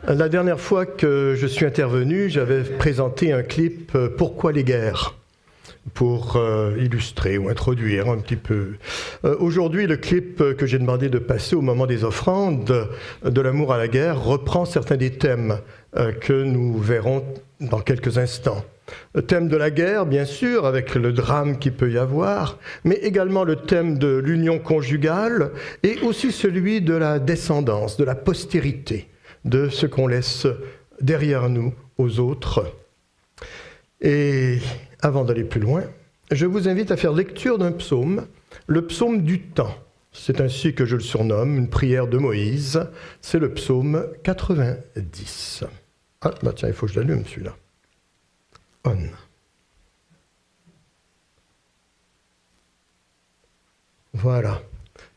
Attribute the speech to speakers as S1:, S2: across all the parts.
S1: La dernière fois que je suis intervenu, j'avais présenté un clip « Pourquoi les guerres ?» pour illustrer ou introduire un petit peu. Aujourd'hui, le clip que j'ai demandé de passer au moment des offrandes de l'amour à la guerre reprend certains des thèmes que nous verrons dans quelques instants. Le thème de la guerre, bien sûr, avec le drame qu'il peut y avoir, mais également le thème de l'union conjugale et aussi celui de la descendance, de la postérité, de ce qu'on laisse derrière nous aux autres. Et avant d'aller plus loin, je vous invite à faire lecture d'un psaume, le psaume du temps. C'est ainsi que je le surnomme, une prière de Moïse. C'est le psaume 90. Ah, bah tiens, il faut que je l'allume celui-là. On. Voilà.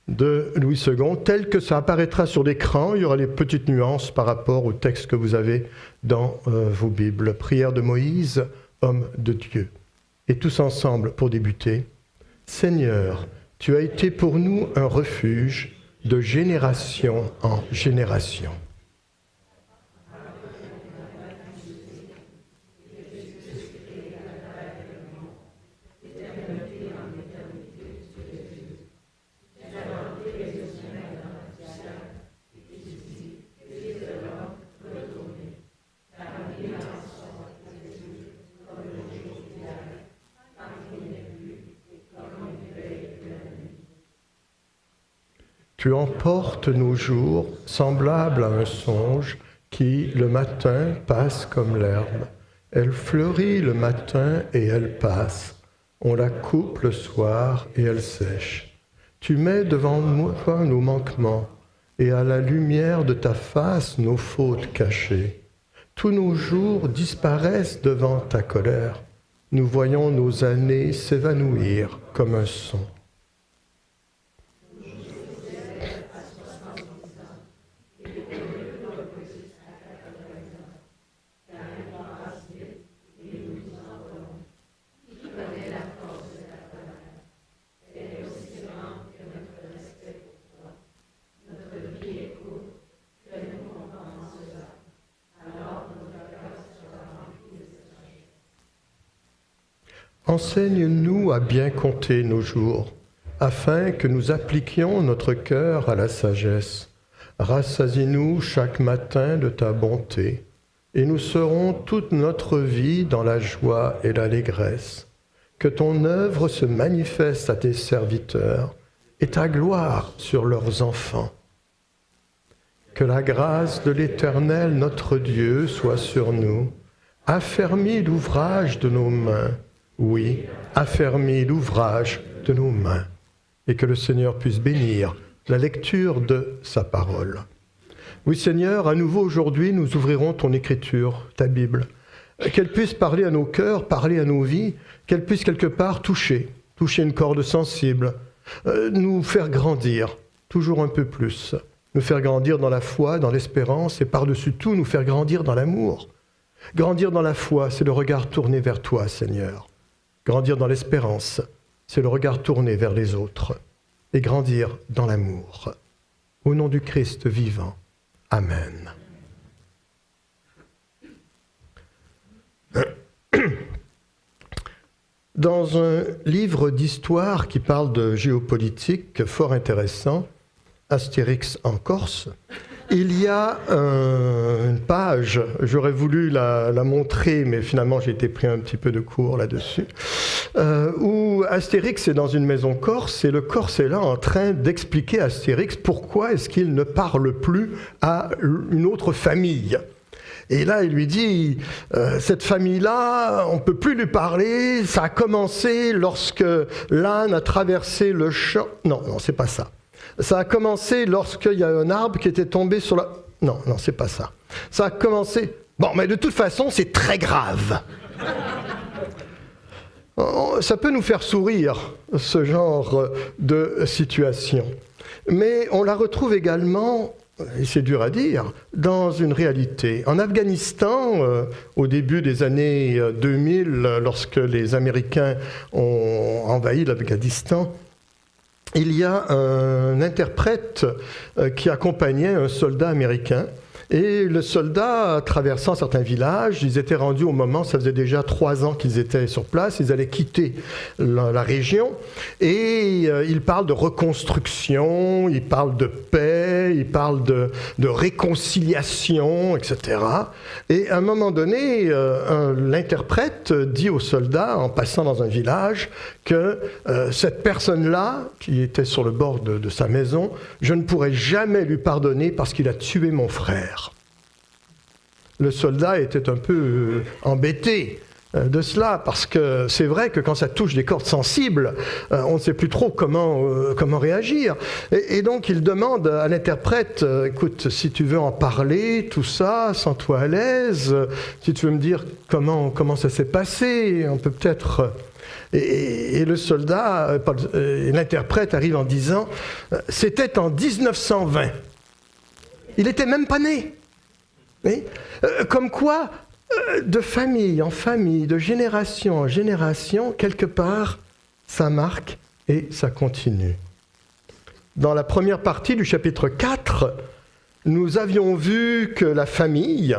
S1: De Louis II, tel que ça apparaîtra sur l'écran, il y aura les petites nuances par rapport au texte que vous avez dans vos Bibles. Prière de Moïse, homme de Dieu. Et tous ensemble, pour débuter, Seigneur, tu as été pour nous un refuge de génération en génération. Tu emportes nos jours, semblables à un songe, qui, le matin, passe comme l'herbe. Elle fleurit le matin et elle passe. On la coupe le soir et elle sèche. Tu mets devant toi nos manquements, et à la lumière de ta face nos fautes cachées. Tous nos jours disparaissent devant ta colère. Nous voyons nos années s'évanouir comme un son. Enseigne-nous à bien compter nos jours, afin que nous appliquions notre cœur à la sagesse. Rassasie-nous chaque matin de ta bonté, et nous serons toute notre vie dans la joie et l'allégresse. Que ton œuvre se manifeste à tes serviteurs, et ta gloire sur leurs enfants. Que la grâce de l'Éternel, notre Dieu, soit sur nous. Affermis l'ouvrage de nos mains. Oui, affermis l'ouvrage de nos mains, et que le Seigneur puisse bénir la lecture de sa parole. Oui, Seigneur, à nouveau aujourd'hui, nous ouvrirons ton écriture, ta Bible, qu'elle puisse parler à nos cœurs, parler à nos vies, qu'elle puisse quelque part toucher une corde sensible, nous faire grandir toujours un peu plus, nous faire grandir dans la foi, dans l'espérance, et par-dessus tout, nous faire grandir dans l'amour. Grandir dans la foi, c'est le regard tourné vers toi, Seigneur. Grandir dans l'espérance, c'est le regard tourné vers les autres. Et grandir dans l'amour. Au nom du Christ vivant. Amen. Dans un livre d'histoire qui parle de géopolitique fort intéressant, Astérix en Corse, il y a une page, j'aurais voulu la montrer, mais finalement j'ai été pris un petit peu de cours là-dessus, où Astérix est dans une maison corse, et le Corse est là en train d'expliquer à Astérix pourquoi est-ce qu'il ne parle plus à une autre famille. Et là, il lui dit, cette famille-là, on ne peut plus lui parler, ça a commencé lorsque l'âne a traversé le champ... Non, c'est pas ça. Ça a commencé lorsqu'il y a un arbre qui était tombé sur la... Non, c'est pas ça. Ça a commencé... Bon, mais de toute façon, c'est très grave. Ça peut nous faire sourire, ce genre de situation. Mais on la retrouve également, et c'est dur à dire, dans une réalité. En Afghanistan, au début des années 2000, lorsque les Américains ont envahi l'Afghanistan, il y a un interprète qui accompagnait un soldat américain Et le soldat, traversant certains villages, ils étaient rendus au moment, ça faisait déjà 3 ans qu'ils étaient sur place, ils allaient quitter la région, et ils parlent de reconstruction, ils parlent de paix, ils parlent de réconciliation, etc. Et à un moment donné, l'interprète dit au soldat, en passant dans un village, que cette personne-là, qui était sur le bord de sa maison, je ne pourrai jamais lui pardonner parce qu'il a tué mon frère. Le soldat était un peu embêté de cela, parce que c'est vrai que quand ça touche des cordes sensibles, on ne sait plus trop comment réagir. Et donc il demande à l'interprète, écoute, si tu veux en parler, tout ça, sens-toi à l'aise, si tu veux me dire comment ça s'est passé, on peut peut-être... Et le soldat, l'interprète arrive en disant, c'était en 1920. Il n'était même pas né. Oui. Comme quoi, de famille en famille, de génération en génération, quelque part, ça marque et ça continue. Dans la première partie du chapitre 4, nous avions vu que la famille,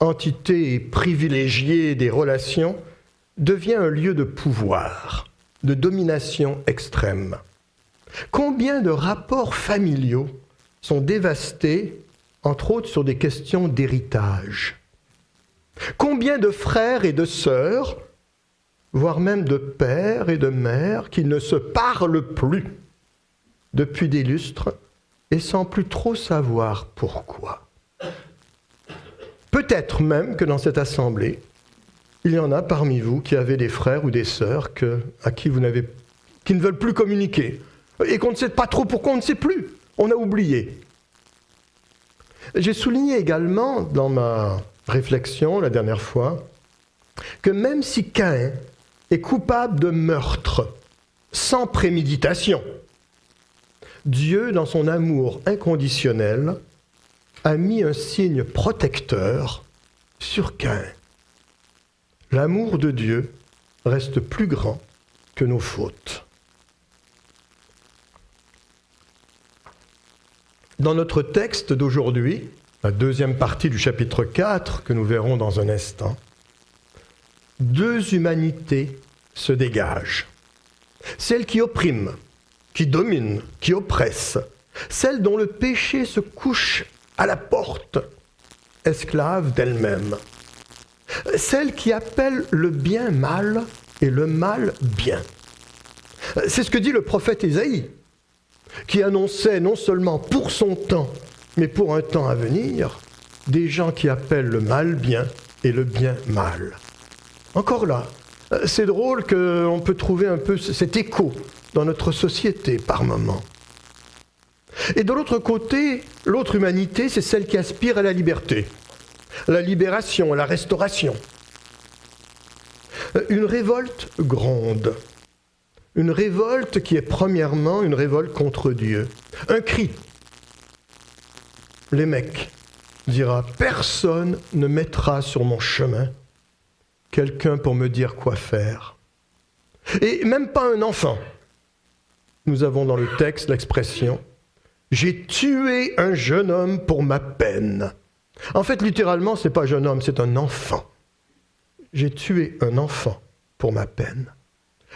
S1: entité privilégiée des relations, devient un lieu de pouvoir, de domination extrême. Combien de rapports familiaux sont dévastés, entre autres sur des questions d'héritage? Combien de frères et de sœurs, voire même de pères et de mères, qui ne se parlent plus depuis des lustres et sans plus trop savoir pourquoi? Peut-être même que dans cette assemblée, il y en a parmi vous qui avez des frères ou des sœurs qui ne veulent plus communiquer et qu'on ne sait pas trop pourquoi, on ne sait plus, on a oublié. J'ai souligné également dans ma réflexion la dernière fois que même si Caïn est coupable de meurtre sans préméditation, Dieu, dans son amour inconditionnel, a mis un signe protecteur sur Caïn. L'amour de Dieu reste plus grand que nos fautes. Dans notre texte d'aujourd'hui, la deuxième partie du chapitre 4, que nous verrons dans un instant, 2 humanités se dégagent. Celle qui opprime, qui domine, qui oppresse, celle dont le péché se couche à la porte, esclave d'elle-même. Celle qui appelle le bien mal et le mal bien. C'est ce que dit le prophète Ésaïe, qui annonçait non seulement pour son temps, mais pour un temps à venir, des gens qui appellent le mal bien et le bien mal. Encore là, c'est drôle qu'on peut trouver un peu cet écho dans notre société par moments. Et de l'autre côté, l'autre humanité, c'est celle qui aspire à la liberté. La libération, la restauration. Une révolte gronde. Une révolte qui est premièrement une révolte contre Dieu. Un cri. Lémec dira « Personne ne mettra sur mon chemin quelqu'un pour me dire quoi faire. » Et même pas un enfant. Nous avons dans le texte l'expression « J'ai tué un jeune homme pour ma peine. » En fait, littéralement, ce n'est pas un jeune homme, c'est un enfant. J'ai tué un enfant pour ma peine.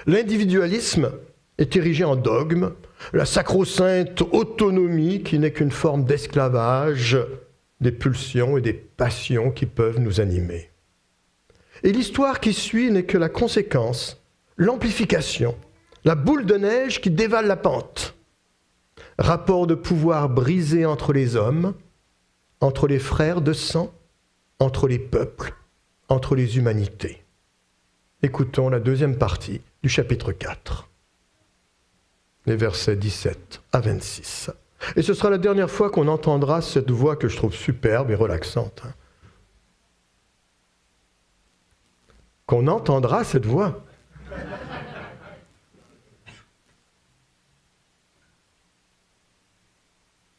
S1: L'individualisme est érigé en dogme, la sacro-sainte autonomie qui n'est qu'une forme d'esclavage des pulsions et des passions qui peuvent nous animer. Et l'histoire qui suit n'est que la conséquence, l'amplification, la boule de neige qui dévale la pente. Rapport de pouvoir brisé entre les hommes, entre les frères de sang, entre les peuples, entre les humanités. Écoutons la deuxième partie du chapitre 4, les versets 17 à 26. Et ce sera la dernière fois qu'on entendra cette voix que je trouve superbe et relaxante. Qu'on entendra cette voix.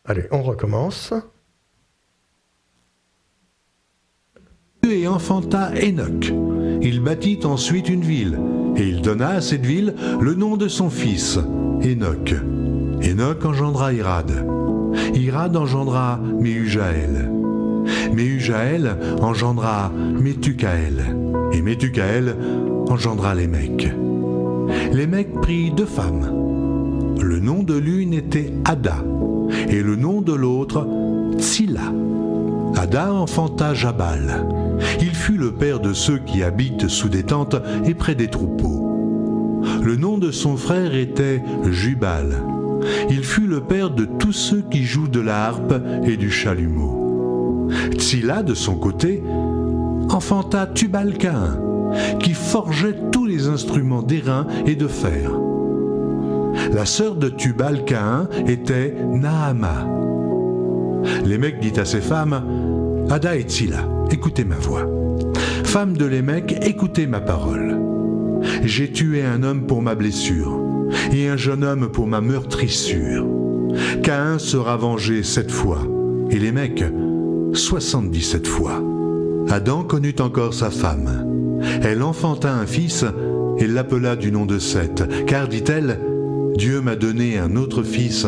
S1: Allez, on recommence.
S2: Et enfanta Hénoch. Il bâtit ensuite une ville, et il donna à cette ville le nom de son fils, Hénoch. Hénoch engendra Irad. Irad engendra Méhujaël. Méhujaël engendra Métucaël, et Métucaël engendra Lémec. Lémec prit 2 femmes. Le nom de l'une était Ada, et le nom de l'autre Tsilla. Ada enfanta Jabal. Il fut le père de ceux qui habitent sous des tentes et près des troupeaux. Le nom de son frère était Jubal. Il fut le père de tous ceux qui jouent de la harpe et du chalumeau. Tsilla, de son côté, enfanta Tubal-Caïn, qui forgeait tous les instruments d'airain et de fer. La sœur de Tubal-Caïn était Naama. Lémec dit à ses femmes, « Ada et Tsilla, écoutez ma voix. Femmes de Lémec, écoutez ma parole. J'ai tué un homme pour ma blessure, et un jeune homme pour ma meurtrissure. Caïn sera vengé 7 fois, et Lémec 77 fois. Adam connut encore sa femme. Elle enfanta un fils, et l'appela du nom de Seth, car, dit-elle, Dieu m'a donné un autre fils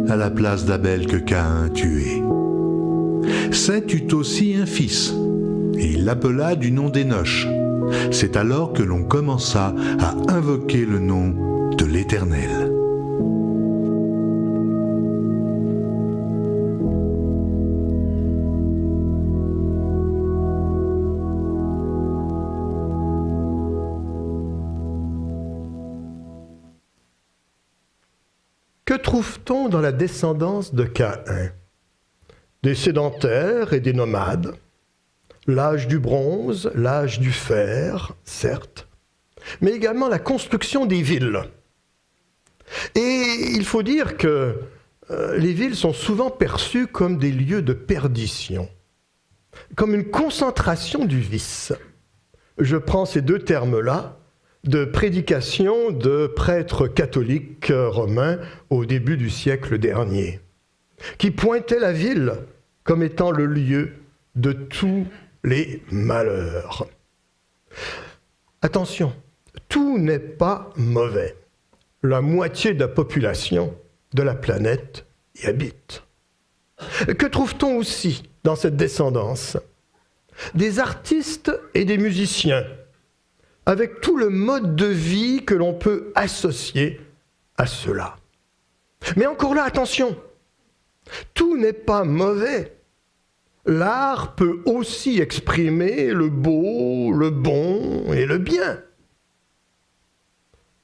S2: à la place d'Abel que Caïn a tué. Seth eut aussi un fils, et il l'appela du nom d'Énoch. C'est alors que l'on commença à invoquer le nom de l'Éternel.
S1: Que trouve-t-on dans la descendance de Caïn? Des sédentaires et des nomades, l'âge du bronze, l'âge du fer, certes, mais également la construction des villes. Et il faut dire que les villes sont souvent perçues comme des lieux de perdition, comme une concentration du vice. Je prends ces 2 termes-là de prédication de prêtres catholiques romains au début du siècle dernier, qui pointaient la ville comme étant le lieu de tous les malheurs. Attention, tout n'est pas mauvais. La moitié de la population de la planète y habite. Que trouve-t-on aussi dans cette descendance? Des artistes et des musiciens, avec tout le mode de vie que l'on peut associer à cela. Mais encore là, attention, tout n'est pas mauvais. L'art peut aussi exprimer le beau, le bon et le bien.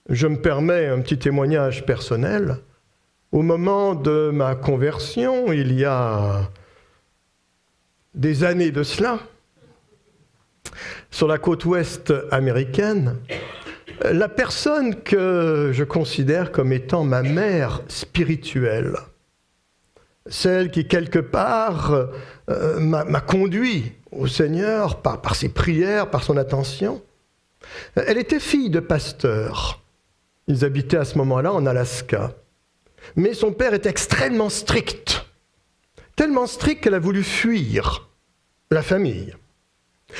S1: Je me permets un petit témoignage personnel. Au moment de ma conversion, il y a des années de cela, sur la côte ouest américaine, la personne que je considère comme étant ma mère spirituelle, celle qui quelque part m'a conduit au Seigneur par ses prières, par son attention, elle était fille de pasteur. Ils habitaient à ce moment-là en Alaska. Mais son père était extrêmement strict, tellement strict qu'elle a voulu fuir la famille.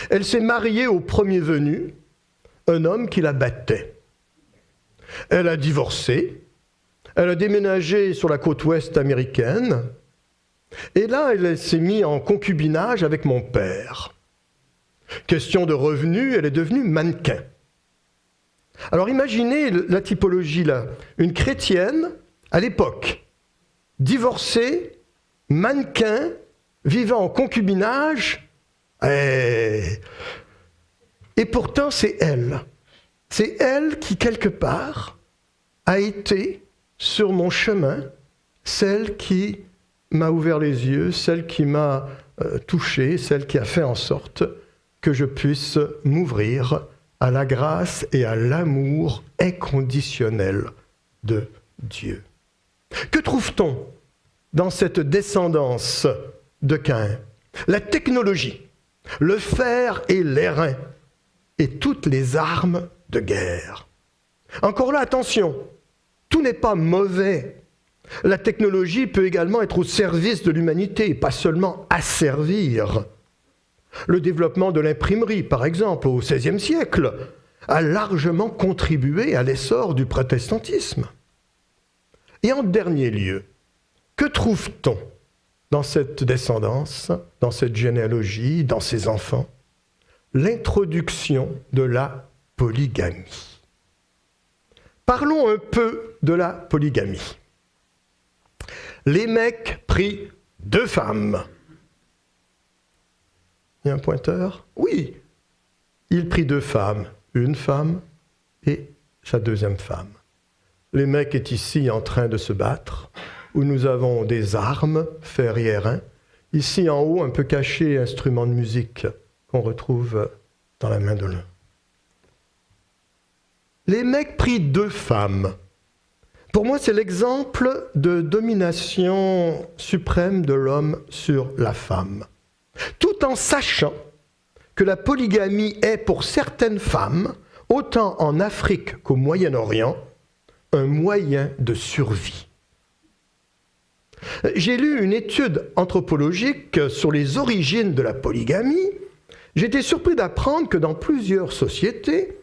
S1: Elle s'est mariée au premier venu, un homme qui la battait. Elle a divorcé, elle a déménagé sur la côte ouest américaine, et là, elle s'est mise en concubinage avec mon père. Question de revenus, elle est devenue mannequin. Alors imaginez la typologie là, une chrétienne à l'époque, divorcée, mannequin, vivant en concubinage, et pourtant c'est elle. C'est elle qui, quelque part, a été sur mon chemin, celle qui m'a ouvert les yeux, celle qui m'a touché, celle qui a fait en sorte que je puisse m'ouvrir à la grâce et à l'amour inconditionnel de Dieu. Que trouve-t-on dans cette descendance de Caïn? La technologie, le fer et l'airain, et toutes les armes de guerre. Encore là, attention, tout n'est pas mauvais. La technologie peut également être au service de l'humanité, pas seulement asservir. Le développement de l'imprimerie, par exemple, au XVIe siècle, a largement contribué à l'essor du protestantisme. Et en dernier lieu, que trouve-t-on dans cette descendance, dans cette généalogie, dans ces enfants, l'introduction de la polygamie. Parlons un peu de la polygamie. Lémec prit 2 femmes. Il y a un pointeur? Oui. Il prit 2 femmes, une femme et sa deuxième femme. Lémec est ici en train de se battre, où nous avons des armes, fer et airain. Ici en haut, un peu caché, instrument de musique qu'on retrouve dans la main de l'un. Lémec prit 2 femmes. Pour moi, c'est l'exemple de domination suprême de l'homme sur la femme. Tout en sachant que la polygamie est pour certaines femmes, autant en Afrique qu'au Moyen-Orient, un moyen de survie. J'ai lu une étude anthropologique sur les origines de la polygamie. J'étais surpris d'apprendre que dans plusieurs sociétés,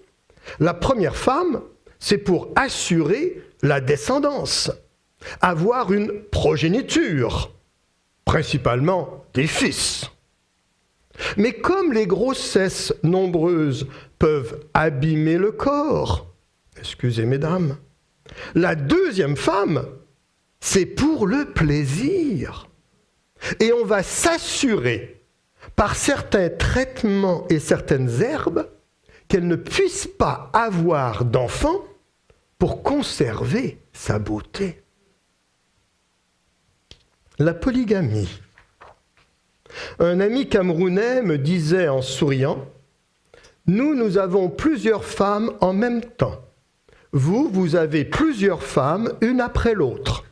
S1: la première femme, c'est pour assurer la descendance, avoir une progéniture, principalement des fils. Mais comme les grossesses nombreuses peuvent abîmer le corps, excusez mesdames, la deuxième femme, c'est pour le plaisir. Et on va s'assurer par certains traitements et certaines herbes qu'elle ne puisse pas avoir d'enfants pour conserver sa beauté. La polygamie. Un ami camerounais me disait en souriant, « Nous avons plusieurs femmes en même temps. Vous avez plusieurs femmes, une après l'autre. »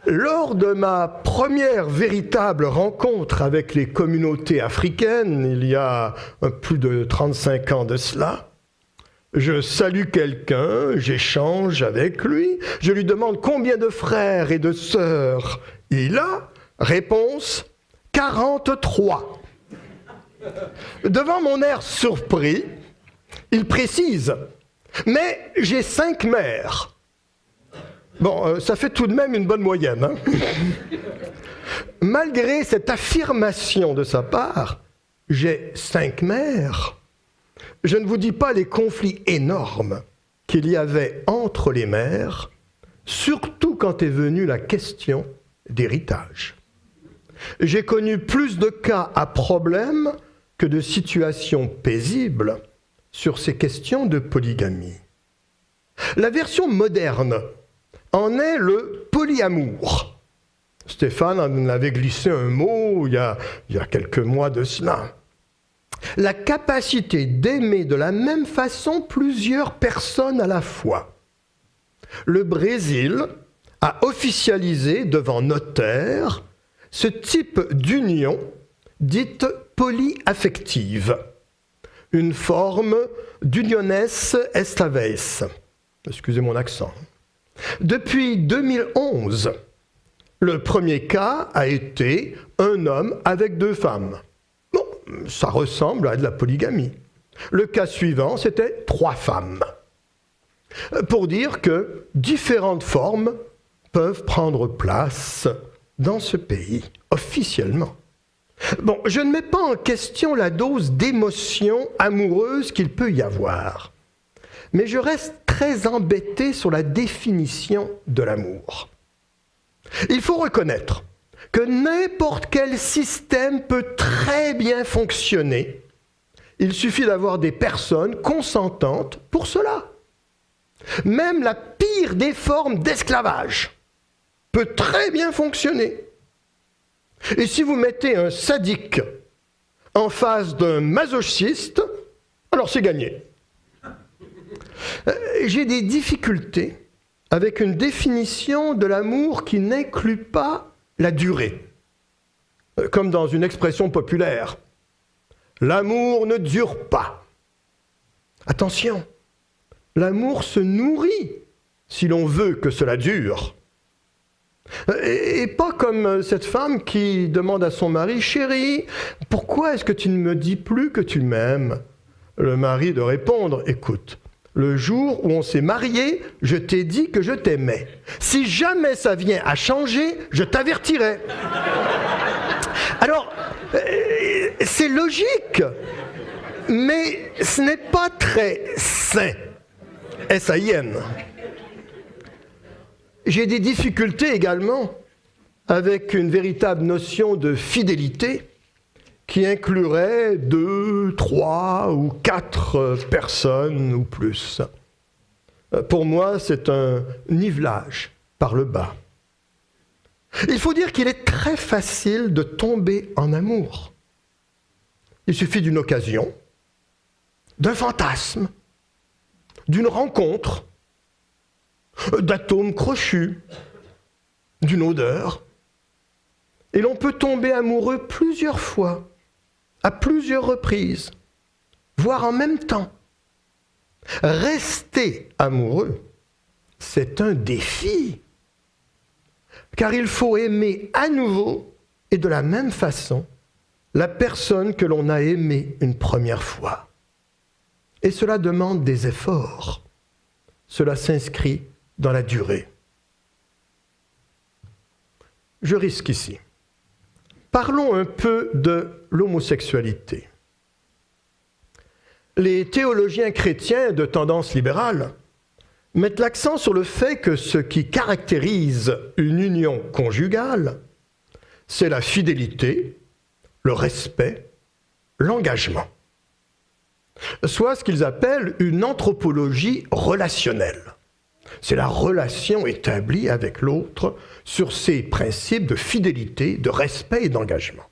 S1: Lors de ma première véritable rencontre avec les communautés africaines, il y a plus de 35 ans de cela, je salue quelqu'un, j'échange avec lui, je lui demande combien de frères et de sœurs il a. Réponse, 43. Devant mon air surpris, il précise, mais j'ai 5 mères. Bon, ça fait tout de même une bonne moyenne. Hein. Malgré cette affirmation de sa part, j'ai 5 mères. Je ne vous dis pas les conflits énormes qu'il y avait entre les mères, surtout quand est venue la question d'héritage. J'ai connu plus de cas à problème que de situations paisibles sur ces questions de polygamie. La version moderne en est le polyamour. Stéphane en avait glissé un mot il y a quelques mois de cela. La capacité d'aimer de la même façon plusieurs personnes à la fois. Le Brésil a officialisé devant notaire ce type d'union dite polyaffective, une forme d'uniones estáveis. Excusez mon accent. Depuis 2011, le premier cas a été un homme avec 2 femmes. Bon, ça ressemble à de la polygamie. Le cas suivant, c'était 3 femmes. Pour dire que différentes formes peuvent prendre place dans ce pays, officiellement. Bon, je ne mets pas en question la dose d'émotion amoureuse qu'il peut y avoir, mais je reste très embêté sur la définition de l'amour. Il faut reconnaître que n'importe quel système peut très bien fonctionner. Il suffit d'avoir des personnes consentantes pour cela. Même la pire des formes d'esclavage peut très bien fonctionner. Et si vous mettez un sadique en face d'un masochiste, alors c'est gagné. J'ai des difficultés avec une définition de l'amour qui n'inclut pas la durée. Comme dans une expression populaire, l'amour ne dure pas. Attention, l'amour se nourrit si l'on veut que cela dure. Et pas comme cette femme qui demande à son mari, « Chérie, pourquoi est-ce que tu ne me dis plus que tu m'aimes ?» Le mari de répondre, « Écoute, Le jour où on s'est mariés, je t'ai dit que je t'aimais. Si jamais ça vient à changer, je t'avertirai. Alors, c'est logique, mais ce n'est pas très sain. S-A-I-N. J'ai des difficultés également avec une véritable notion de fidélité qui inclurait 2, 3 ou 4 personnes ou plus. Pour moi, c'est un nivelage par le bas. Il faut dire qu'il est très facile de tomber en amour. Il suffit d'une occasion, d'un fantasme, d'une rencontre, d'atomes crochus, d'une odeur. Et l'on peut tomber amoureux plusieurs fois, à plusieurs reprises, voire en même temps. Rester amoureux, c'est un défi, car il faut aimer à nouveau et de la même façon la personne que l'on a aimée une première fois. Et cela demande des efforts. Cela s'inscrit dans la durée. Je risque ici. Parlons un peu de l'homosexualité. Les théologiens chrétiens de tendance libérale mettent l'accent sur le fait que ce qui caractérise une union conjugale, c'est la fidélité, le respect, l'engagement. Soit ce qu'ils appellent une anthropologie relationnelle. C'est la relation établie avec l'autre sur ces principes de fidélité, de respect et d'engagement.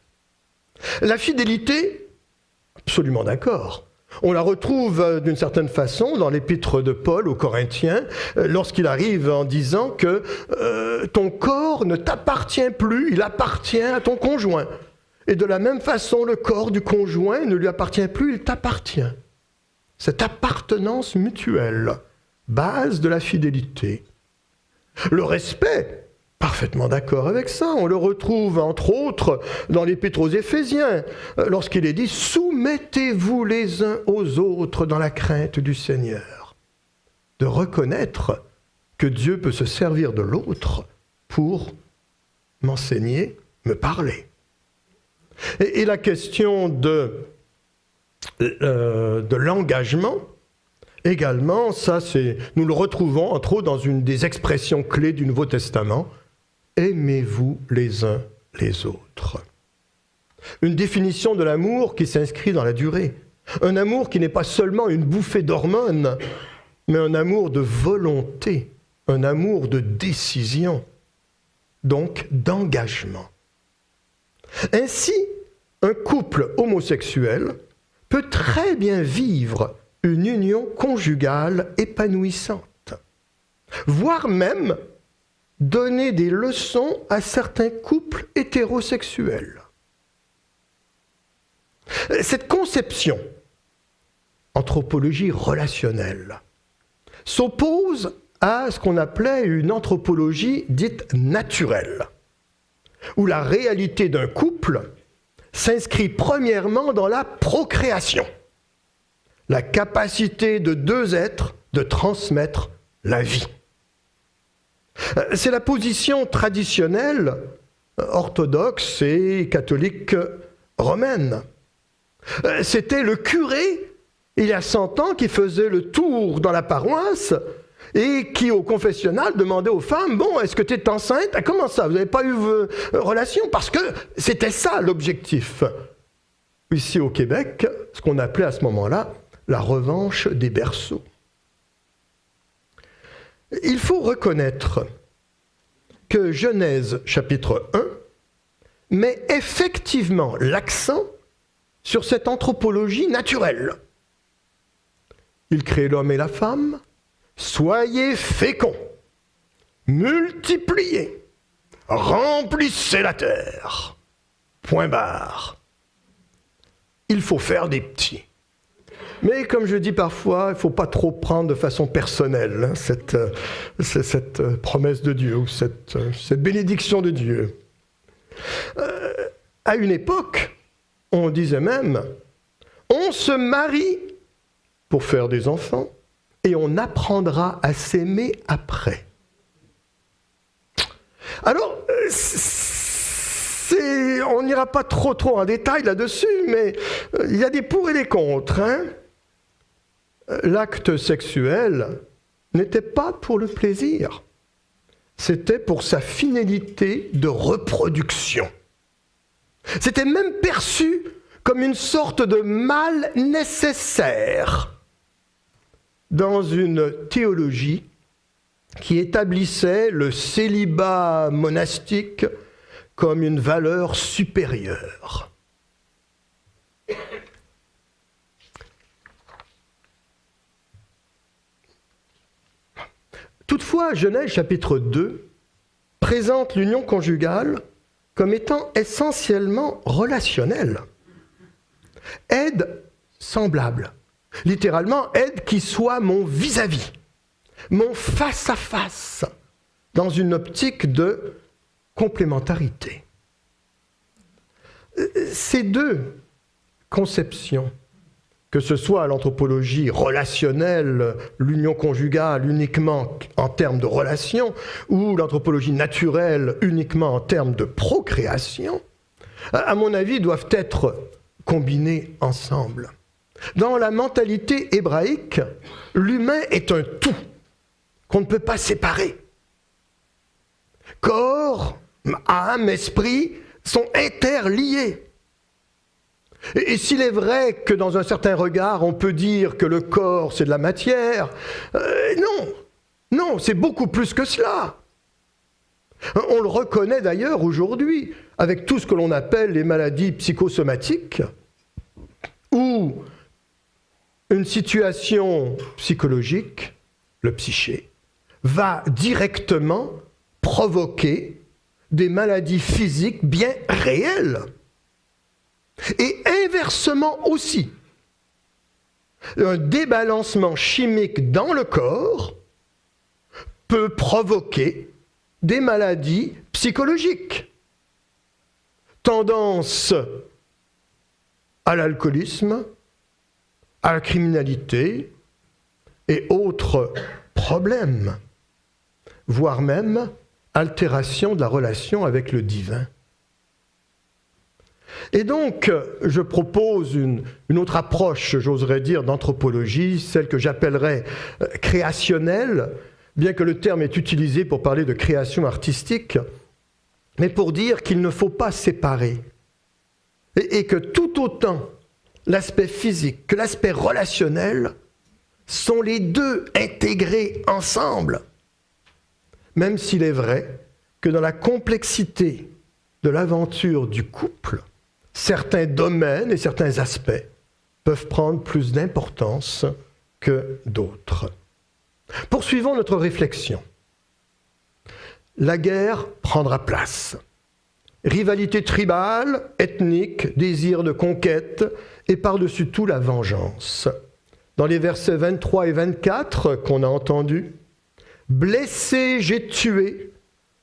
S1: La fidélité, absolument d'accord. On la retrouve d'une certaine façon dans l'épître de Paul aux Corinthiens, lorsqu'il arrive en disant que ton corps ne t'appartient plus, il appartient à ton conjoint. Et de la même façon, le corps du conjoint ne lui appartient plus, il t'appartient. Cette appartenance mutuelle, base de la fidélité. Le respect, parfaitement d'accord avec ça, on le retrouve entre autres dans l'épître aux Éphésiens, lorsqu'il est dit « Soumettez-vous les uns aux autres dans la crainte du Seigneur ». De reconnaître que Dieu peut se servir de l'autre pour m'enseigner, me parler. Et la question de l'engagement, également, ça nous le retrouvons entre autres dans une des expressions clés du Nouveau Testament. Aimez-vous les uns les autres. Une définition de l'amour qui s'inscrit dans la durée. Un amour qui n'est pas seulement une bouffée d'hormones, mais un amour de volonté, un amour de décision, donc d'engagement. Ainsi, un couple homosexuel peut très bien vivre une union conjugale épanouissante, voire même donner des leçons à certains couples hétérosexuels. Cette conception, anthropologie relationnelle, s'oppose à ce qu'on appelait une anthropologie dite naturelle, où la réalité d'un couple s'inscrit premièrement dans la procréation, la capacité de deux êtres de transmettre la vie. C'est la position traditionnelle, orthodoxe et catholique romaine. C'était le curé, il y a 100 ans, qui faisait le tour dans la paroisse et qui, au confessionnal, demandait aux femmes « Bon, est-ce que tu es enceinte? Ah, comment ça? Vous n'avez pas eu relation ?» Parce que c'était ça l'objectif. Ici au Québec, ce qu'on appelait à ce moment-là la revanche des berceaux. Il faut reconnaître que Genèse chapitre 1 met effectivement l'accent sur cette anthropologie naturelle. Il crée l'homme et la femme. Soyez féconds, multipliez, remplissez la terre. Point barre. Il faut faire des petits. Mais comme je dis parfois, il ne faut pas trop prendre de façon personnelle cette promesse de Dieu ou cette bénédiction de Dieu. À une époque, on disait même, on se marie pour faire des enfants et on apprendra à s'aimer après. Alors, on n'ira pas trop en détail là-dessus, mais il y a des pour et des contre. L'acte sexuel n'était pas pour le plaisir, c'était pour sa finalité de reproduction. C'était même perçu comme une sorte de mal nécessaire dans une théologie qui établissait le célibat monastique comme une valeur supérieure. Toutefois, Genèse chapitre 2 présente l'union conjugale comme étant essentiellement relationnelle. Aide semblable. Littéralement, aide qui soit mon vis-à-vis, mon face-à-face, dans une optique de complémentarité. Ces deux conceptions, que ce soit l'anthropologie relationnelle, l'union conjugale uniquement en termes de relation, ou l'anthropologie naturelle uniquement en termes de procréation, à mon avis, doivent être combinées ensemble. Dans la mentalité hébraïque, l'humain est un tout qu'on ne peut pas séparer. Corps, âme, esprit sont interliés. Et s'il est vrai que dans un certain regard, on peut dire que le corps, c'est de la matière, non, c'est beaucoup plus que cela. On le reconnaît d'ailleurs aujourd'hui avec tout ce que l'on appelle les maladies psychosomatiques, où une situation psychologique, le psyché, va directement provoquer des maladies physiques bien réelles. Et inversement aussi, un débalancement chimique dans le corps peut provoquer des maladies psychologiques. Tendance à l'alcoolisme, à la criminalité et autres problèmes, voire même altération de la relation avec le divin. Et donc, je propose une autre approche, j'oserais dire, d'anthropologie, celle que j'appellerais créationnelle, bien que le terme est utilisé pour parler de création artistique, mais pour dire qu'il ne faut pas séparer. Et que tout autant l'aspect physique que l'aspect relationnel sont les deux intégrés ensemble. Même s'il est vrai que dans la complexité de l'aventure du couple, certains domaines et certains aspects peuvent prendre plus d'importance que d'autres. Poursuivons notre réflexion. La guerre prendra place. Rivalité tribale, ethnique, désir de conquête et par-dessus tout la vengeance. Dans les versets 23 et 24 qu'on a entendus, « Blessé, j'ai tué,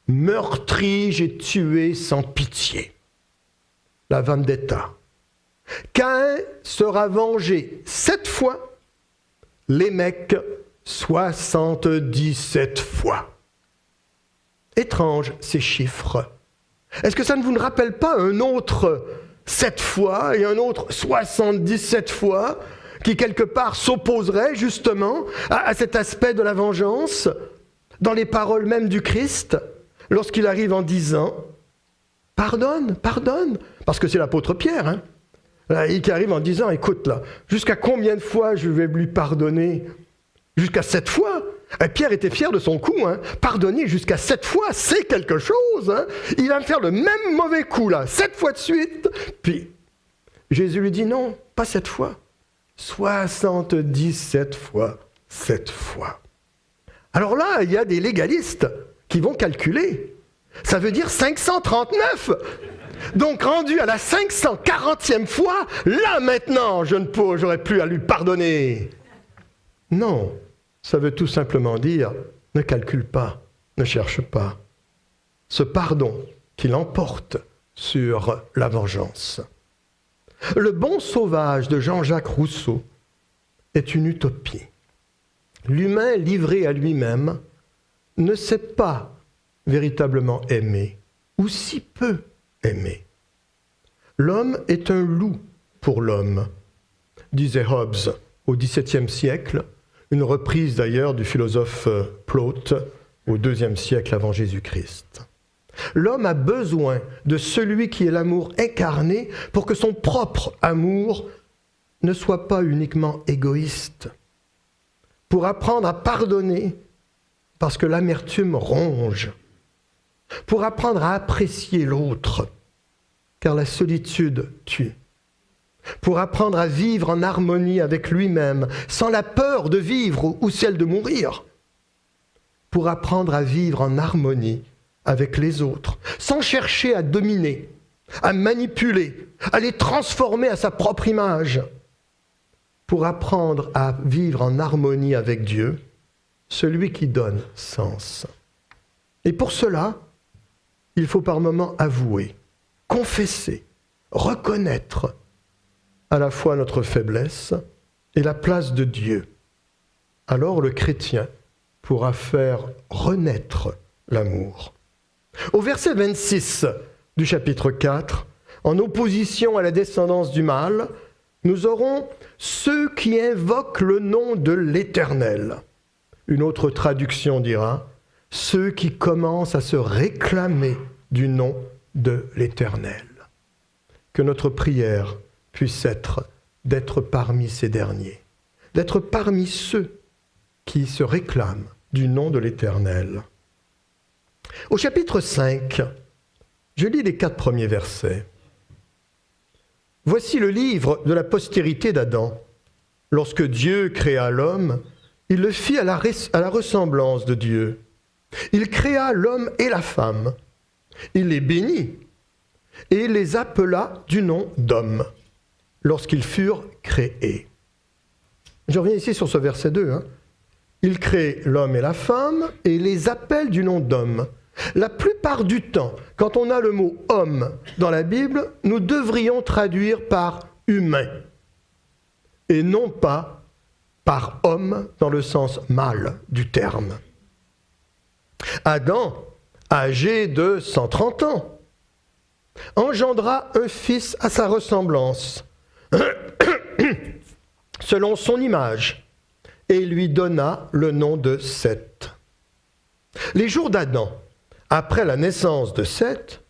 S1: meurtri, j'ai tué sans pitié. » La vendetta. Caïn sera vengé 7 fois, Lémec 77 fois. Étrange ces chiffres. Est-ce que ça ne vous rappelle pas un autre 7 fois et un autre 77 fois qui quelque part s'opposerait justement à cet aspect de la vengeance dans les paroles même du Christ lorsqu'il arrive en disant « Pardonne, pardonne », parce que c'est l'apôtre Pierre, qui arrive en disant « Écoute là, jusqu'à combien de fois je vais lui pardonner ? Jusqu'à 7 fois ?» Et Pierre était fier de son coup, pardonner jusqu'à 7 fois, c'est quelque chose. Il va me faire le même mauvais coup là, 7 fois de suite. Puis Jésus lui dit non, pas 7 fois, 77 fois, 7 fois. Alors là, il y a des légalistes qui vont calculer. Ça veut dire 539. Donc rendu à la 540e fois, là maintenant, j'aurais plus à lui pardonner. Non. Ça veut tout simplement dire, ne calcule pas, ne cherche pas. Ce pardon qui l'emporte sur la vengeance. Le bon sauvage de Jean-Jacques Rousseau est une utopie. L'humain livré à lui-même ne sait pas véritablement aimer, ou si peu aimer. L'homme est un loup pour l'homme, disait Hobbes au XVIIe siècle, une reprise d'ailleurs du philosophe Plaute au IIe siècle avant Jésus-Christ. L'homme a besoin de celui qui est l'amour incarné pour que son propre amour ne soit pas uniquement égoïste, pour apprendre à pardonner parce que l'amertume ronge, pour apprendre à apprécier l'autre, car la solitude tue, pour apprendre à vivre en harmonie avec lui-même, sans la peur de vivre ou celle de mourir, pour apprendre à vivre en harmonie avec les autres, sans chercher à dominer, à manipuler, à les transformer à sa propre image, pour apprendre à vivre en harmonie avec Dieu, celui qui donne sens. Et pour cela, il faut par moments avouer, confesser, reconnaître à la fois notre faiblesse et la place de Dieu. Alors le chrétien pourra faire renaître l'amour. Au verset 26 du chapitre 4, en opposition à la descendance du mal, nous aurons ceux qui invoquent le nom de l'Éternel. Une autre traduction dira ceux qui commencent à se réclamer du nom de l'Éternel. Que notre prière puisse être d'être parmi ces derniers, d'être parmi ceux qui se réclament du nom de l'Éternel. Au chapitre 5, je lis les 4 premiers versets. Voici le livre de la postérité d'Adam. Lorsque Dieu créa l'homme, il le fit à la ressemblance de Dieu. Il créa l'homme et la femme. Il les bénit et les appela du nom d'homme lorsqu'ils furent créés. Je reviens ici sur ce verset 2. Il crée l'homme et la femme et les appelle du nom d'homme. La plupart du temps, quand on a le mot « homme » dans la Bible, nous devrions traduire par « humain » et non pas par « homme » dans le sens mâle du terme. Adam, âgé de 130 ans, engendra un fils à sa ressemblance, selon son image, et lui donna le nom de Seth. Les jours d'Adam, après la naissance de Seth,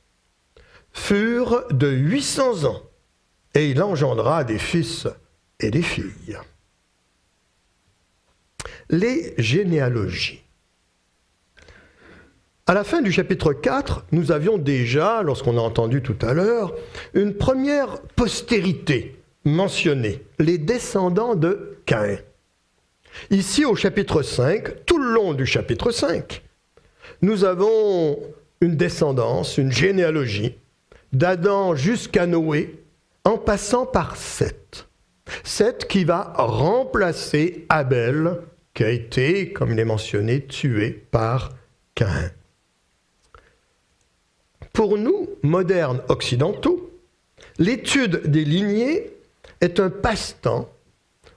S1: furent de 800 ans, et il engendra des fils et des filles. Les généalogies. À la fin du chapitre 4, nous avions déjà, lorsqu'on a entendu tout à l'heure, une première postérité mentionnée, les descendants de Caïn. Ici, au chapitre 5, tout le long du chapitre 5, nous avons une descendance, une généalogie, d'Adam jusqu'à Noé, en passant par Seth. Seth qui va remplacer Abel, qui a été, comme il est mentionné, tué par Caïn. Pour nous, modernes occidentaux, l'étude des lignées est un passe-temps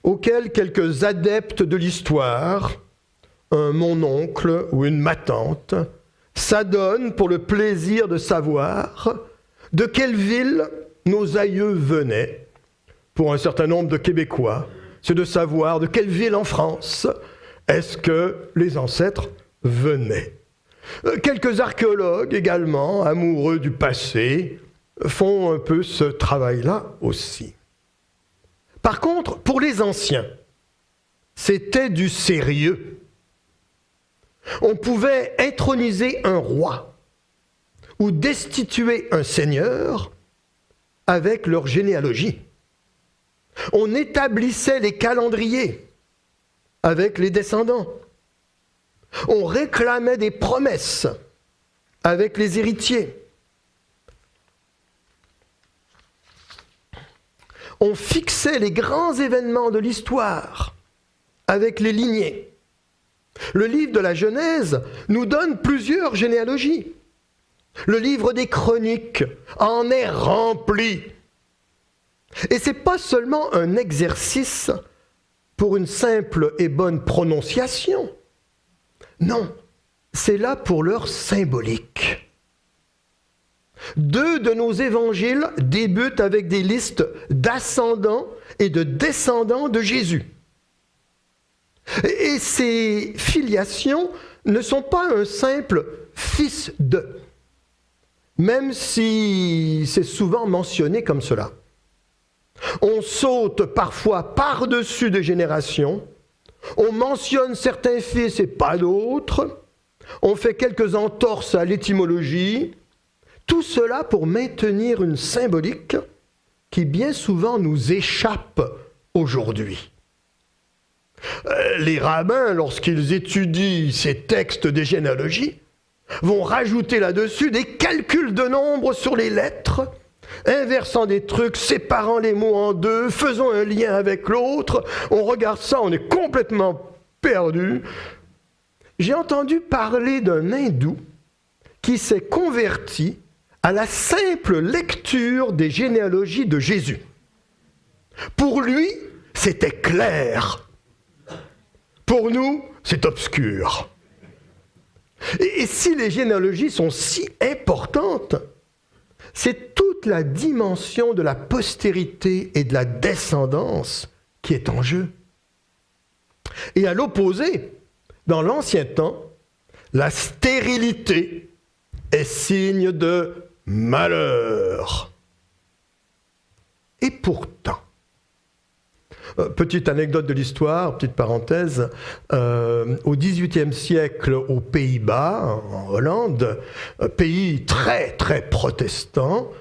S1: auquel quelques adeptes de l'histoire, un mon-oncle ou une ma-tante, s'adonnent pour le plaisir de savoir de quelle ville nos aïeux venaient. Pour un certain nombre de Québécois, c'est de savoir de quelle ville en France est-ce que les ancêtres venaient. Quelques archéologues également, amoureux du passé, font un peu ce travail-là aussi. Par contre, pour les anciens, c'était du sérieux. On pouvait introniser un roi ou destituer un seigneur avec leur généalogie. On établissait les calendriers avec les descendants. On réclamait des promesses avec les héritiers. On fixait les grands événements de l'histoire avec les lignées. Le livre de la Genèse nous donne plusieurs généalogies. Le livre des Chroniques en est rempli. Et ce n'est pas seulement un exercice pour une simple et bonne prononciation. Non, c'est là pour leur symbolique. 2 de nos évangiles débutent avec des listes d'ascendants et de descendants de Jésus. Et ces filiations ne sont pas un simple « fils de », même si c'est souvent mentionné comme cela. On saute parfois par-dessus des générations, on mentionne certains fils et pas d'autres, on fait quelques entorses à l'étymologie, tout cela pour maintenir une symbolique qui bien souvent nous échappe aujourd'hui. Les rabbins, lorsqu'ils étudient ces textes des généalogies, vont rajouter là-dessus des calculs de nombres sur les lettres, inversant des trucs, séparant les mots en 2, faisant un lien avec l'autre. On regarde ça, on est complètement perdu. J'ai entendu parler d'un hindou qui s'est converti à la simple lecture des généalogies de Jésus. Pour lui, c'était clair. Pour nous, c'est obscur. Et si les généalogies sont si importantes, c'est toute la dimension de la postérité et de la descendance qui est en jeu. Et à l'opposé, dans l'Ancien temps, la stérilité est signe de malheur. Et pourtant, petite anecdote de l'histoire, petite parenthèse, au XVIIIe siècle aux Pays-Bas, en Hollande, pays très très protestant,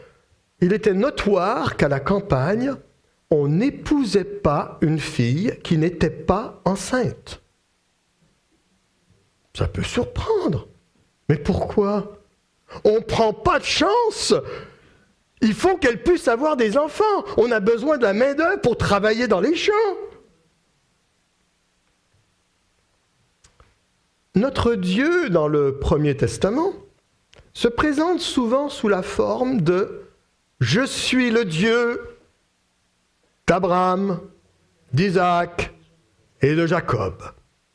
S1: il était notoire qu'à la campagne, on n'épousait pas une fille qui n'était pas enceinte. Ça peut surprendre, mais pourquoi ? On ne prend pas de chance. Il faut qu'elle puisse avoir des enfants. On a besoin de la main-d'œuvre pour travailler dans les champs. Notre Dieu, dans le Premier Testament, se présente souvent sous la forme de « Je suis le Dieu d'Abraham, d'Isaac et de Jacob ».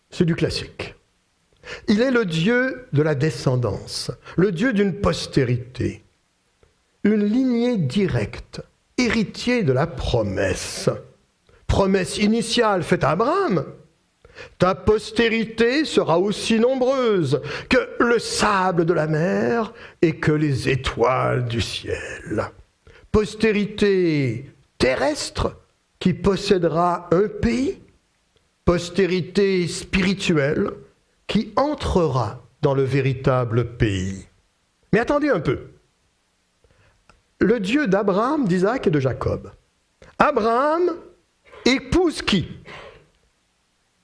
S1: C'est du classique. Il est le Dieu de la descendance, le Dieu d'une postérité, une lignée directe, héritier de la promesse. Promesse initiale faite à Abraham. Ta postérité sera aussi nombreuse que le sable de la mer et que les étoiles du ciel. Postérité terrestre qui possédera un pays. Postérité spirituelle qui entrera dans le véritable pays. Mais attendez un peu. Le Dieu d'Abraham, d'Isaac et de Jacob. Abraham épouse qui ?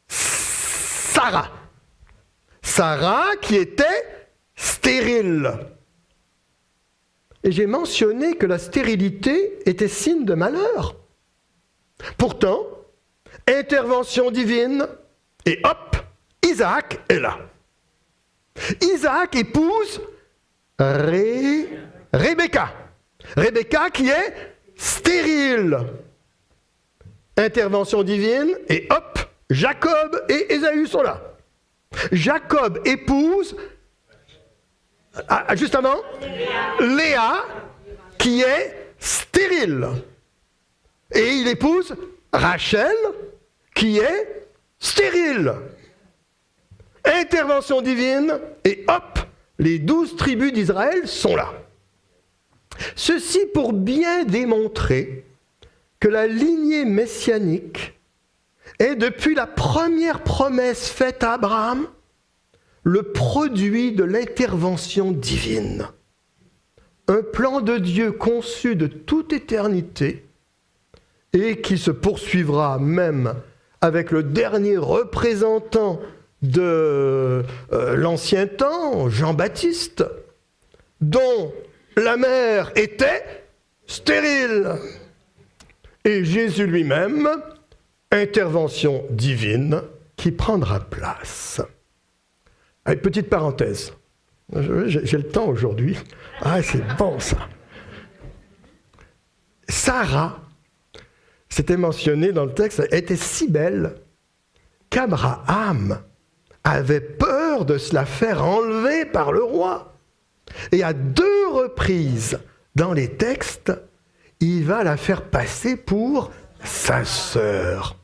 S1: Sarah. Sarah qui était stérile. Et j'ai mentionné que la stérilité était signe de malheur. Pourtant, intervention divine, et hop, Isaac est là. Isaac épouse Rebecca. Rebecca qui est stérile. Intervention divine, et hop, Jacob et Ésaü sont là. Jacob épouse, juste avant, Léa qui est stérile. Et il épouse Rachel qui est stérile. Intervention divine, et hop, les 12 tribus d'Israël sont là. Ceci pour bien démontrer que la lignée messianique est, depuis la première promesse faite à Abraham, le produit de l'intervention divine. Un plan de Dieu conçu de toute éternité et qui se poursuivra même avec le dernier représentant de l'ancien temps, Jean-Baptiste, dont la mère était stérile. Et Jésus lui-même, intervention divine qui prendra place. Allez, petite parenthèse. J'ai le temps aujourd'hui. Ah, c'est bon ça. Sarah, c'était mentionné dans le texte, était si belle qu'Abraham avait peur de se la faire enlever par le roi. Et à 2 reprises dans les textes, il va la faire passer pour sa sœur.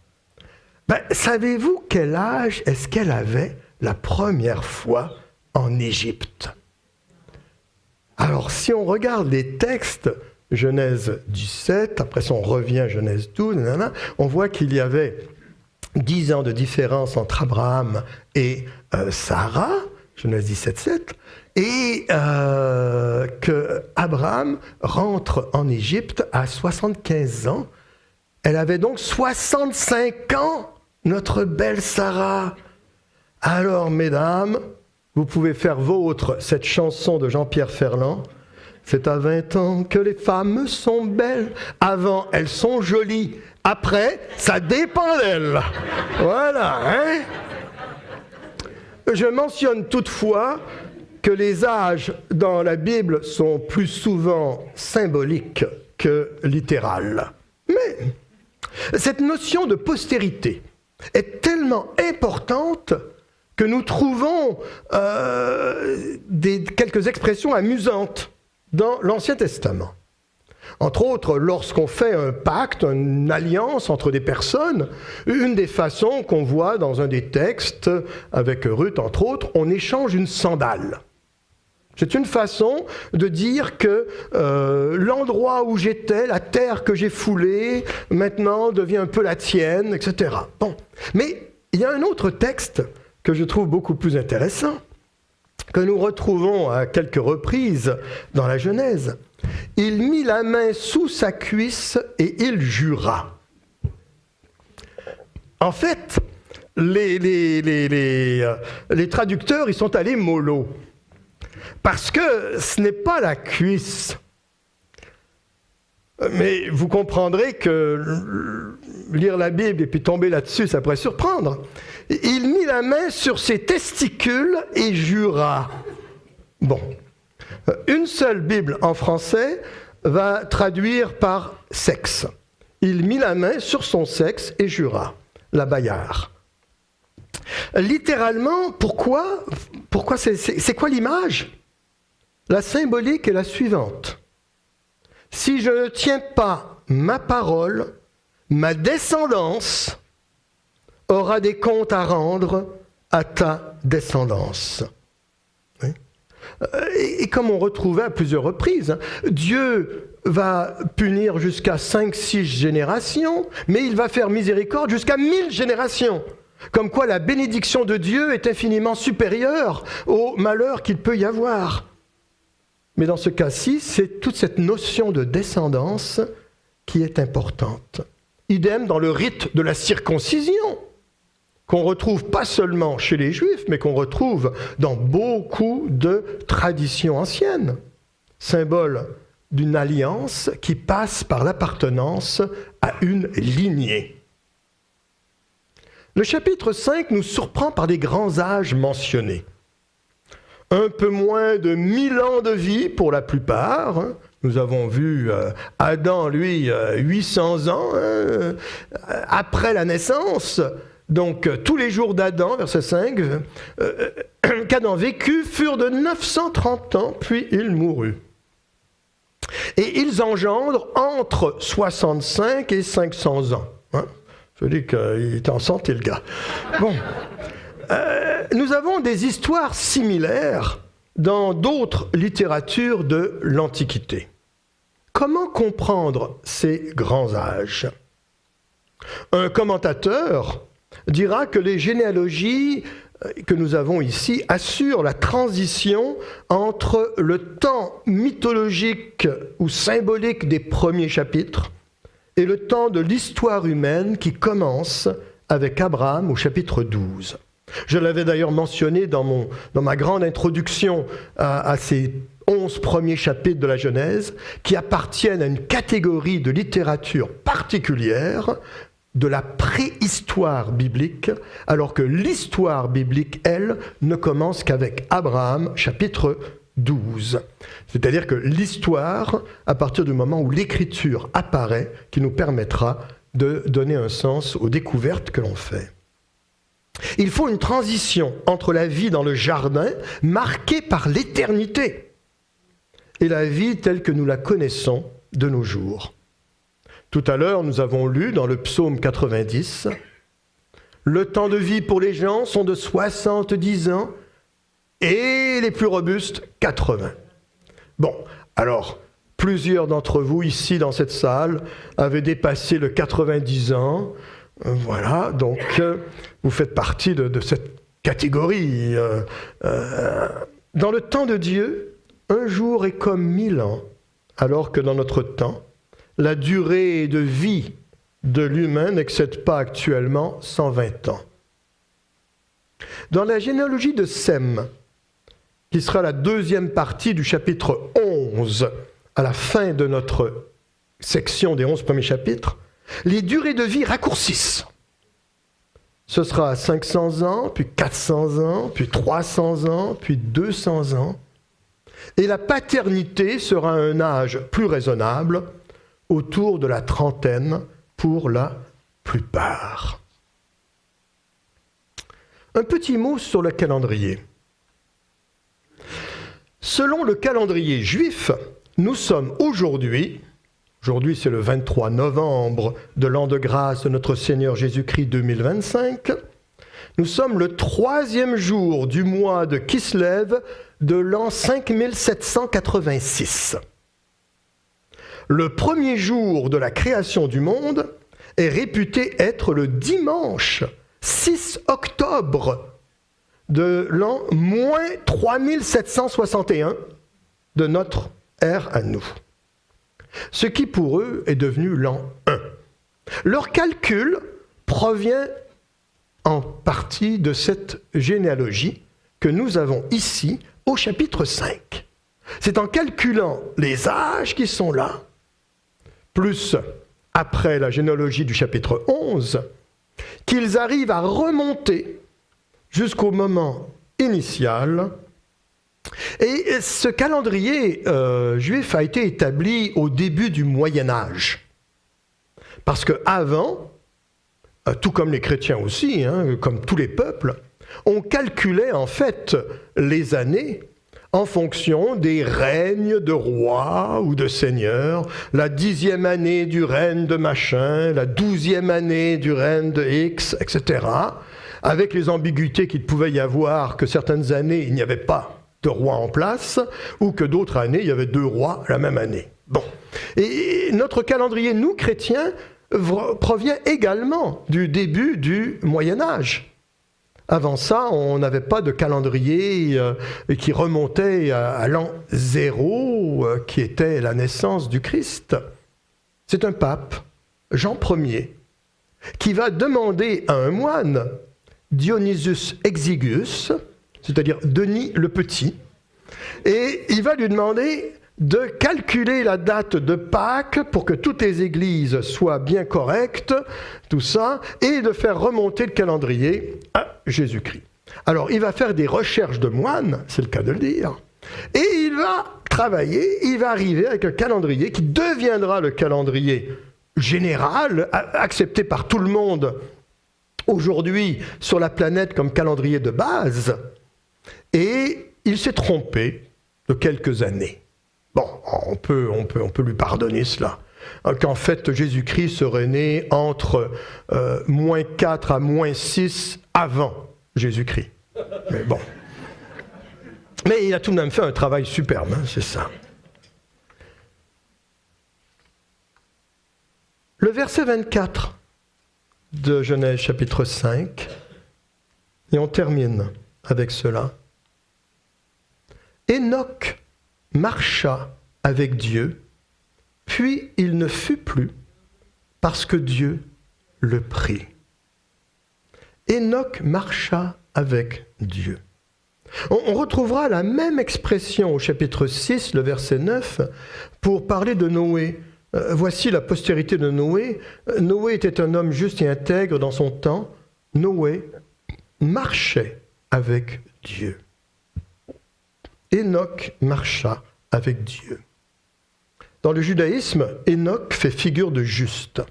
S1: Savez-vous quel âge est-ce qu'elle avait la première fois en Égypte? Alors, si on regarde les textes, Genèse 17, après ça on revient à Genèse 12, on voit qu'il y avait 10 ans de différence entre Abraham et Sarah, Genèse 17, 7, et que Abraham rentre en Égypte à 75 ans. Elle avait donc 65 ans, notre belle Sarah. Alors, mesdames, vous pouvez faire vôtre cette chanson de Jean-Pierre Ferland. C'est à 20 ans que les femmes sont belles. Avant, elles sont jolies. Après, ça dépend d'elles. Voilà, hein? Je mentionne toutefois que les âges dans la Bible sont plus souvent symboliques que littérales. Mais cette notion de postérité est tellement importante que nous trouvons quelques expressions amusantes dans l'Ancien Testament. Entre autres, lorsqu'on fait un pacte, une alliance entre des personnes, une des façons qu'on voit dans un des textes, avec Ruth entre autres, on échange une sandale. C'est une façon de dire que l'endroit où j'étais, la terre que j'ai foulée, maintenant devient un peu la tienne, etc. Bon. Mais il y a un autre texte que je trouve beaucoup plus intéressant, que nous retrouvons à quelques reprises dans la Genèse. Il mit la main sous sa cuisse et il jura. En fait, les traducteurs, ils sont allés mollo. Parce que ce n'est pas la cuisse. Mais vous comprendrez que lire la Bible et puis tomber là-dessus, ça pourrait surprendre. Il mit la main sur ses testicules et jura. Bon. Une seule Bible en français va traduire par sexe. Il mit la main sur son sexe et jura. La Bayard. Littéralement, pourquoi c'est quoi l'image? La symbolique est la suivante. Si je ne tiens pas ma parole, ma descendance aura des comptes à rendre à ta descendance. Oui. Et comme on retrouvait à plusieurs reprises, Dieu va punir jusqu'à 5-6 générations, mais il va faire miséricorde jusqu'à 1000 générations. Comme quoi la bénédiction de Dieu est infiniment supérieure au malheur qu'il peut y avoir. Mais dans ce cas-ci, c'est toute cette notion de descendance qui est importante. Idem dans le rite de la circoncision, qu'on retrouve pas seulement chez les Juifs, mais qu'on retrouve dans beaucoup de traditions anciennes. Symbole d'une alliance qui passe par l'appartenance à une lignée. Le chapitre 5 nous surprend par des grands âges mentionnés. Un peu moins de 1000 ans de vie pour la plupart. Nous avons vu Adam, lui, 800 ans après la naissance. Donc, tous les jours d'Adam, verset 5, qu'Adam vécut furent de 930 ans, puis il mourut. Et ils engendrent entre 65 et 500 ans. Hein? Je dis qu'il est en santé, le gars. Bon. Nous avons des histoires similaires dans d'autres littératures de l'Antiquité. Comment comprendre ces grands âges? Un commentateur dira que les généalogies que nous avons ici assurent la transition entre le temps mythologique ou symbolique des premiers chapitres et le temps de l'histoire humaine qui commence avec Abraham au chapitre 12. Je l'avais d'ailleurs mentionné dans ma grande introduction à ces 11 premiers chapitres de la Genèse, qui appartiennent à une catégorie de littérature particulière, de la préhistoire biblique, alors que l'histoire biblique, elle, ne commence qu'avec Abraham, chapitre 12. C'est-à-dire que l'histoire, à partir du moment où l'écriture apparaît, qui nous permettra de donner un sens aux découvertes que l'on fait. Il faut une transition entre la vie dans le jardin, marquée par l'éternité, et la vie telle que nous la connaissons de nos jours. Tout à l'heure, nous avons lu dans le psaume 90, « Le temps de vie pour les gens sont de 70 ans et les plus robustes, 80. » Bon, alors, plusieurs d'entre vous ici dans cette salle avaient dépassé le 90 ans. Voilà, donc vous faites partie de cette catégorie. Dans le temps de Dieu, un jour est comme 1000 ans, alors que dans notre temps, la durée de vie de l'humain n'excède pas actuellement 120 ans. Dans la généalogie de Sem, qui sera la deuxième partie du chapitre 11, à la fin de notre section des 11 premiers chapitres, les durées de vie raccourcissent. Ce sera 500 ans, puis 400 ans, puis 300 ans, puis 200 ans. Et la paternité sera un âge plus raisonnable, autour de la trentaine pour la plupart. Un petit mot sur le calendrier. Selon le calendrier juif, nous sommes aujourd'hui c'est le 23 novembre de l'an de grâce de notre Seigneur Jésus-Christ 2025, nous sommes le 3e jour du mois de Kislev de l'an 5786. Le premier jour de la création du monde est réputé être le dimanche 6 octobre de l'an moins 3761 de notre ère à nous. Ce qui pour eux est devenu l'an 1. Leur calcul provient en partie de cette généalogie que nous avons ici au chapitre 5. C'est en calculant les âges qui sont là, plus après la généalogie du chapitre 11, qu'ils arrivent à remonter jusqu'au moment initial. Et ce calendrier juif a été établi au début du Moyen-Âge. Parce qu'avant, tout comme les chrétiens aussi, comme tous les peuples, on calculait en fait les années en fonction des règnes de rois ou de seigneurs, la 10e année du règne de machin, la 12e année du règne de X, etc., avec les ambiguïtés qu'il pouvait y avoir, que certaines années, il n'y avait pas de roi en place, ou que d'autres années, il y avait 2 rois la même année. Bon. Et notre calendrier, nous, chrétiens, provient également du début du Moyen-Âge. Avant ça, on n'avait pas de calendrier qui remontait à l'an 0, qui était la naissance du Christ. C'est un pape, Jean Ier, qui va demander à un moine, Dionysius Exiguus, c'est-à-dire Denis le Petit, et il va lui demander de calculer la date de Pâques pour que toutes les églises soient bien correctes, tout ça, et de faire remonter le calendrier à Jésus-Christ. Alors, il va faire des recherches de moines, c'est le cas de le dire, et il va travailler, il va arriver avec un calendrier qui deviendra le calendrier général, accepté par tout le monde aujourd'hui sur la planète comme calendrier de base, et il s'est trompé de quelques années. Bon, on peut lui pardonner cela. Qu'en fait, Jésus-Christ serait né entre moins 4 à moins 6 avant Jésus-Christ. Mais bon. Mais il a tout de même fait un travail superbe, c'est ça. Le verset 24 de Genèse chapitre 5, et on termine avec cela. Enoch marcha avec Dieu, puis il ne fut plus, parce que Dieu le prit. Enoch marcha avec Dieu. On retrouvera la même expression au chapitre 6, le verset 9, pour parler de Noé. Voici la postérité de Noé. Noé était un homme juste et intègre dans son temps. Noé marchait avec Dieu. Enoch marcha avec Dieu. Dans le judaïsme, Enoch fait figure de juste.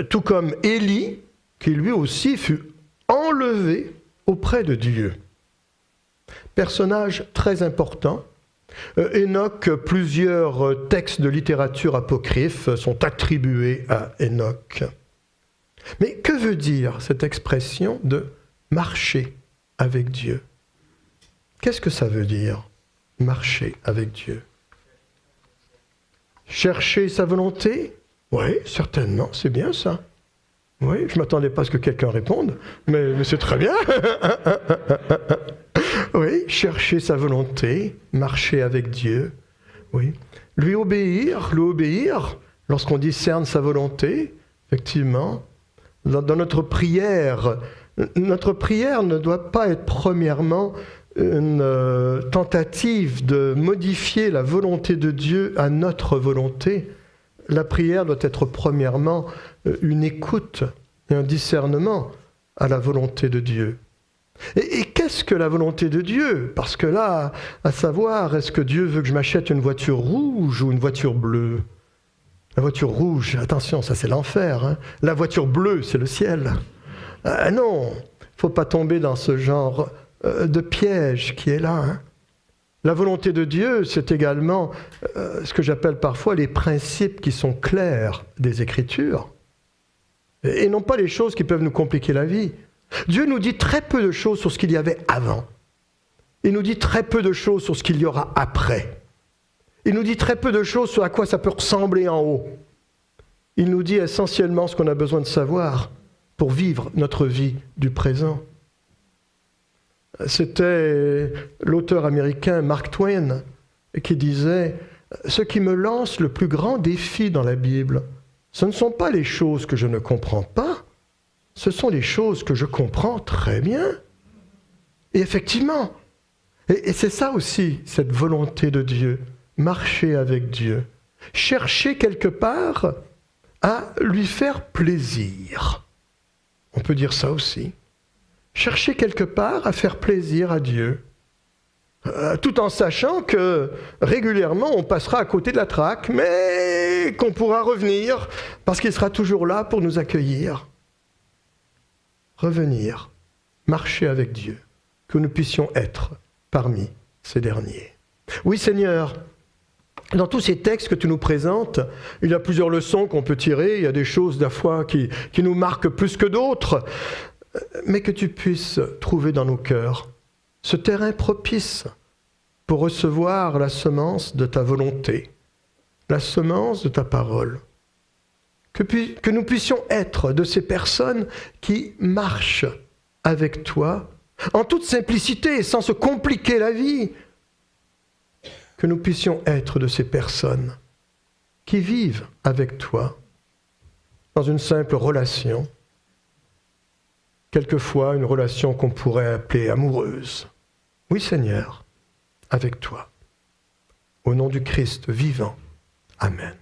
S1: Tout comme Élie, qui lui aussi fut enlevé auprès de Dieu. Personnage très important. Enoch, plusieurs textes de littérature apocryphe sont attribués à Enoch. Mais que veut dire cette expression de marcher avec Dieu? Qu'est-ce que ça veut dire, marcher avec Dieu? Chercher sa volonté? Oui, certainement, c'est bien ça. Oui, je ne m'attendais pas à ce que quelqu'un réponde, mais c'est très bien. Oui, chercher sa volonté, marcher avec Dieu. Oui, lui obéir, lorsqu'on discerne sa volonté, effectivement, dans notre prière ne doit pas être premièrement une tentative de modifier la volonté de Dieu à notre volonté. La prière doit être premièrement une écoute et un discernement à la volonté de Dieu. Et qu'est-ce que la volonté de Dieu? Parce que là, à savoir, est-ce que Dieu veut que je m'achète une voiture rouge ou une voiture bleue? La voiture rouge, attention, ça c'est l'enfer. Hein. La voiture bleue, c'est le ciel. Non, il ne faut pas tomber dans ce genre de piège qui est là. Hein. La volonté de Dieu, c'est également ce que j'appelle parfois les principes qui sont clairs des Écritures. Et non pas les choses qui peuvent nous compliquer la vie. Dieu nous dit très peu de choses sur ce qu'il y avait avant. Il nous dit très peu de choses sur ce qu'il y aura après. Il nous dit très peu de choses sur à quoi ça peut ressembler en haut. Il nous dit essentiellement ce qu'on a besoin de savoir pour vivre notre vie du présent. C'était l'auteur américain Mark Twain qui disait « Ce qui me lance le plus grand défi dans la Bible, ce ne sont pas les choses que je ne comprends pas, ce sont les choses que je comprends très bien. » Et effectivement, et c'est ça aussi, cette volonté de Dieu, marcher avec Dieu, chercher quelque part à lui faire plaisir. On peut dire ça aussi. Chercher quelque part à faire plaisir à Dieu, tout en sachant que régulièrement on passera à côté de la traque, mais qu'on pourra revenir parce qu'il sera toujours là pour nous accueillir. Revenir, marcher avec Dieu, que nous puissions être parmi ces derniers. Oui Seigneur, dans tous ces textes que tu nous présentes, il y a plusieurs leçons qu'on peut tirer, il y a des choses de la foi qui nous marquent plus que d'autres, mais que tu puisses trouver dans nos cœurs ce terrain propice pour recevoir la semence de ta volonté, la semence de ta parole. Que nous puissions être de ces personnes qui marchent avec toi en toute simplicité, sans se compliquer la vie. Que nous puissions être de ces personnes qui vivent avec toi dans une simple relation, quelquefois une relation qu'on pourrait appeler amoureuse. Oui Seigneur, avec toi. Au nom du Christ vivant. Amen.